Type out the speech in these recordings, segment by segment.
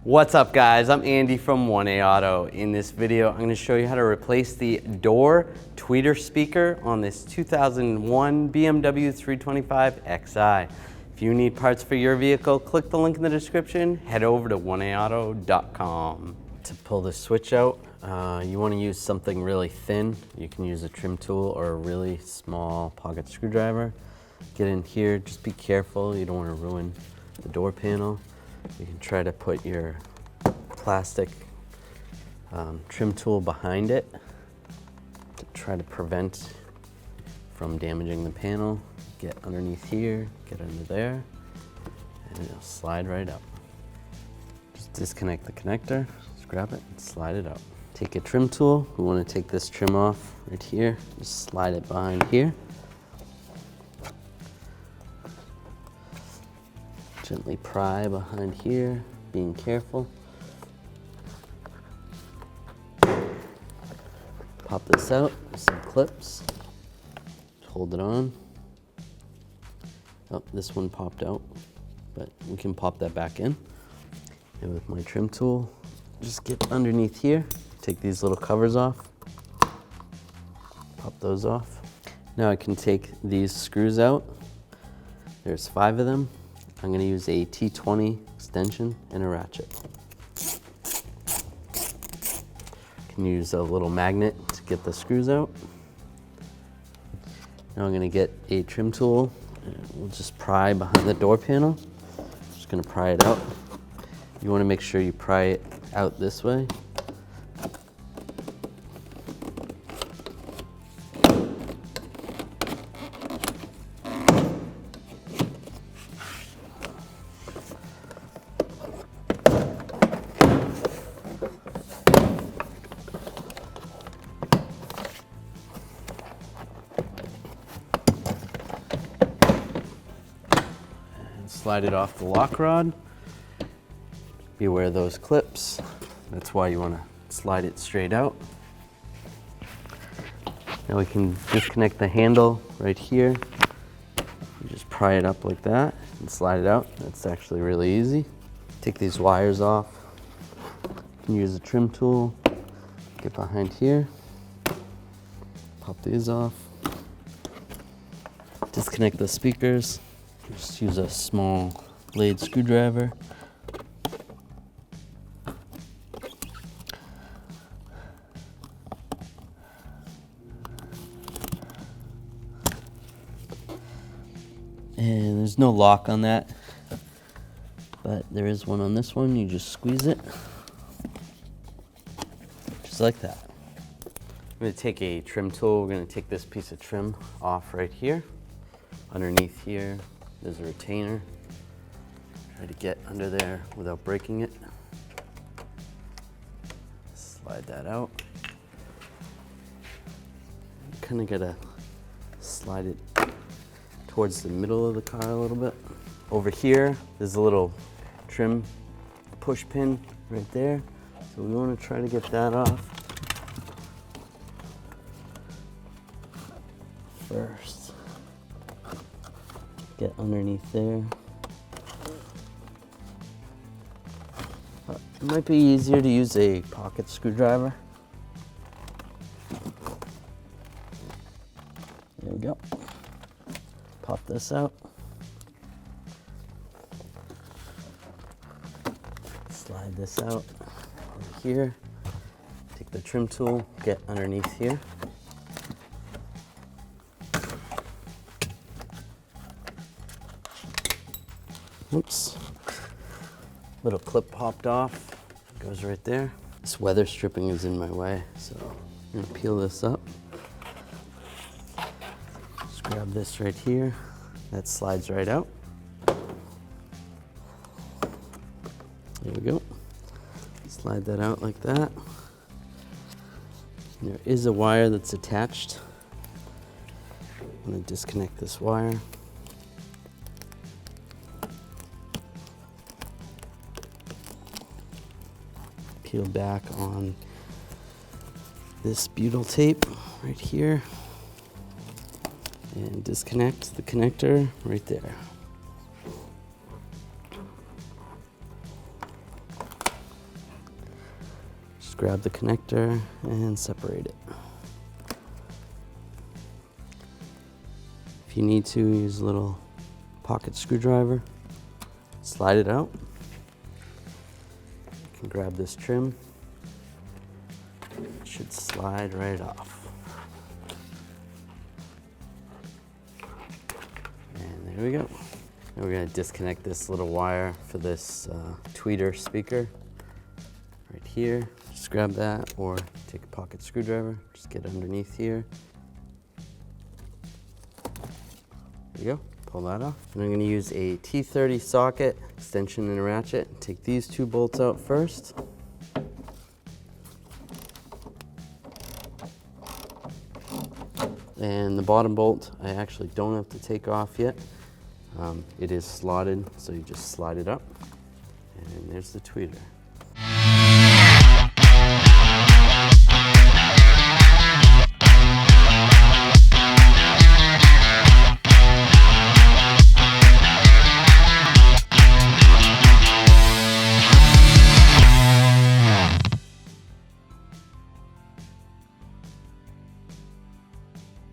What's up guys, I'm Andy from 1A Auto. In this video, I'm going to show you how to replace the door tweeter speaker on this 2001 BMW 325 Xi. If you need parts for your vehicle, click the link in the description, head over to 1aauto.com. To pull the switch out, you want to use something really thin. You can use a trim tool or a really small pocket screwdriver. Get in here, just be careful, you don't want to ruin the door panel. You can try to put your plastic trim tool behind it to try to prevent from damaging the panel. Get underneath here, get under there, and it'll slide right up. Just disconnect the connector, just grab it and slide it out. Take a trim tool, we want to take this trim off right here, just slide it behind here. Gently pry behind here, being careful. Pop this out with some clips. Hold it on. Oh, this one popped out, but we can pop that back in. And with my trim tool, just get underneath here. Take these little covers off. Pop those off. Now I can take these screws out. There's 5 of them. I'm going to use a T20 extension and a ratchet. Can use a little magnet to get the screws out. Now I'm going to get a trim tool and we'll just pry behind the door panel. Just going to pry it out. You want to make sure you pry it out this way. Slide it off the lock rod. Beware those clips. That's why you want to slide it straight out. Now we can disconnect the handle right here. You just pry it up like that and slide it out. That's actually really easy. Take these wires off. You can use a trim tool. Get behind here. Pop these off. Disconnect the speakers. Just use a small blade screwdriver. And there's no lock on that, but there is one on this one. You just squeeze it, just like that. I'm going to take a trim tool. We're going to take this piece of trim off right here. Underneath here, there's a retainer. Try to get under there without breaking it. Slide that out. Kind of gotta slide it towards the middle of the car a little bit. Over here, there's a little trim push pin right there. So we want to try to get that off first. Get underneath there. It might be easier to use a pocket screwdriver. There we go. Pop this out. Slide this out over here. Take the trim tool, get underneath here. Oops. Little clip popped off. Goes right there. This weather stripping is in my way, so I'm gonna peel this up. Just grab this right here. That slides right out. There we go. Slide that out like that. And there is a wire that's attached. I'm gonna disconnect this wire. Peel back on this butyl tape right here and disconnect the connector right there. Just grab the connector and separate it. If you need to, use a little pocket screwdriver, slide it out. You can grab this trim. It should slide right off. And there we go. Now we're going to disconnect this little wire for this tweeter speaker right here. Just grab that or take a pocket screwdriver, just get underneath here. There you go, pull that off. And I'm going to use a T30 socket, extension and a ratchet. Take these two bolts out first. And the bottom bolt, I actually don't have to take off yet. It is slotted, so you just slide it up. And there's the tweeter.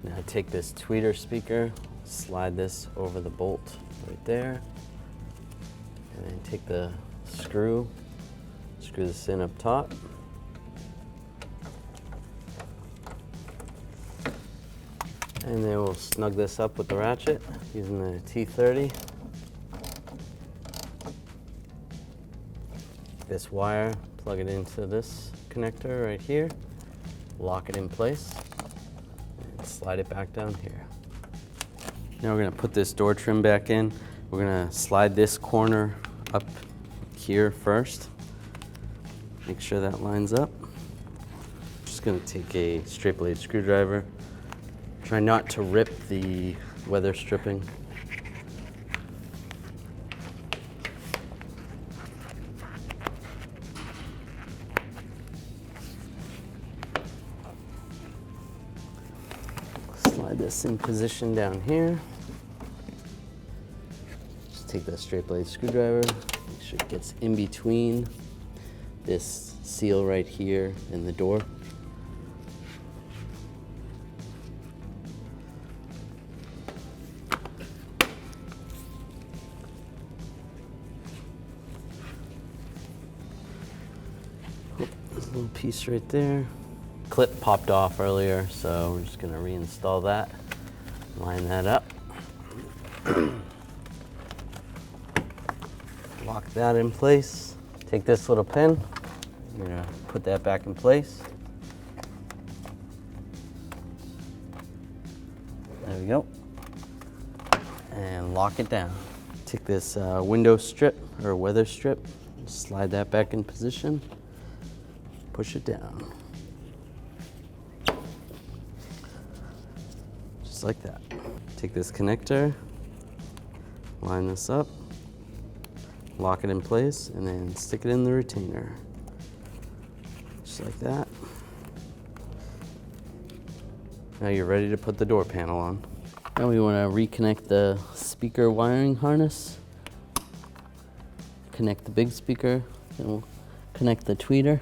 Now take this tweeter speaker, slide this over the bolt right there, and then take the screw, screw this in up top. And then we'll snug this up with the ratchet using the T30. This wire, plug it into this connector right here, lock it in place, and slide it back down here. Now we're going to put this door trim back in. We're going to slide this corner up here first. Make sure that lines up. Just going to take a straight blade screwdriver. Try not to rip the weather stripping. Slide this in position down here. Just take that straight blade screwdriver, make sure it gets in between this seal right here and the door. There's a little piece right there. Clip popped off earlier, so we're just going to reinstall that, line that up. Lock that in place. Take this little pin, you're going to put that back in place. There we go. And lock it down. Take this window strip or weather strip, slide that back in position, push it down. Just like that. Take this connector, line this up, lock it in place, and then stick it in the retainer. Just like that. Now you're ready to put the door panel on. Now we want to reconnect the speaker wiring harness. Connect the big speaker, then we'll connect the tweeter.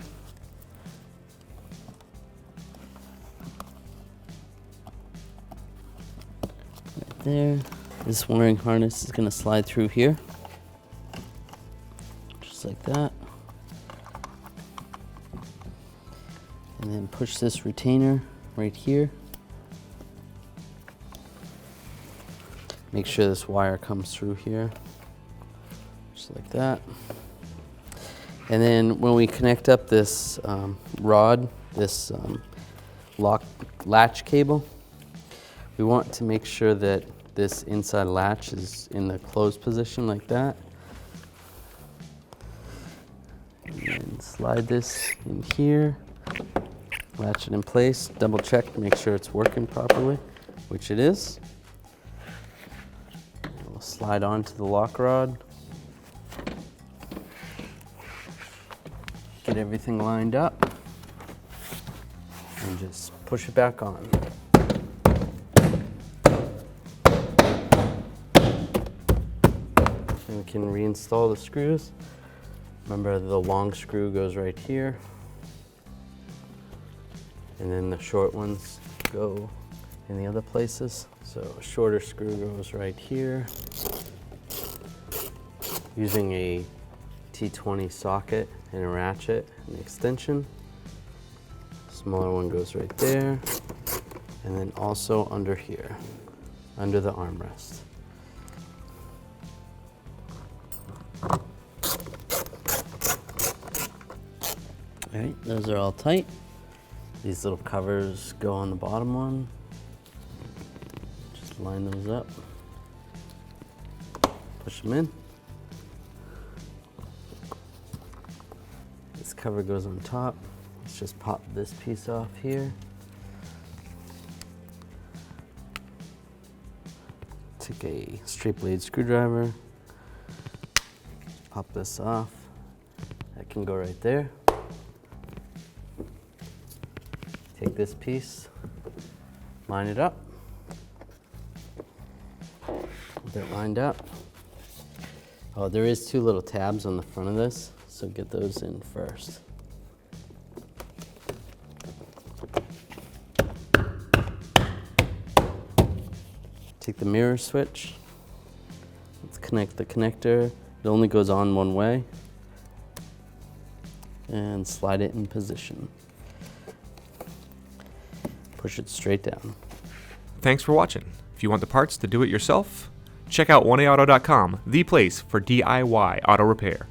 Right there. This wiring harness is going to slide through here. Just like that. And then push this retainer right here. Make sure this wire comes through here, just like that. And then when we connect up this rod, this latch cable, we want to make sure that this inside latch is in the closed position like that. And then slide this in here, latch it in place, double check, make sure it's working properly, which it is. Slide onto the lock rod. Get everything lined up and just push it back on. And we can reinstall the screws. Remember, the long screw goes right here. and then the short ones go in the other places. So a shorter screw goes right here. Using a T20 socket and a ratchet and extension. Smaller one goes right there, and then also under here, under the armrest. All right, those are all tight. These little covers go on the bottom one. Just line those up. Push them in. This cover goes on top. Let's just pop this piece off here. Take a straight blade screwdriver. Pop this off. That can go right there. Take this piece, line it up. With it lined up. Oh, there is two little tabs on the front of this, so get those in first. Take the mirror switch. Let's connect the connector. It only goes on one way. And slide it in position. Push it straight down. Thanks for watching. If you want the parts to do it yourself, check out oneaauto.com, the place for DIY auto repair.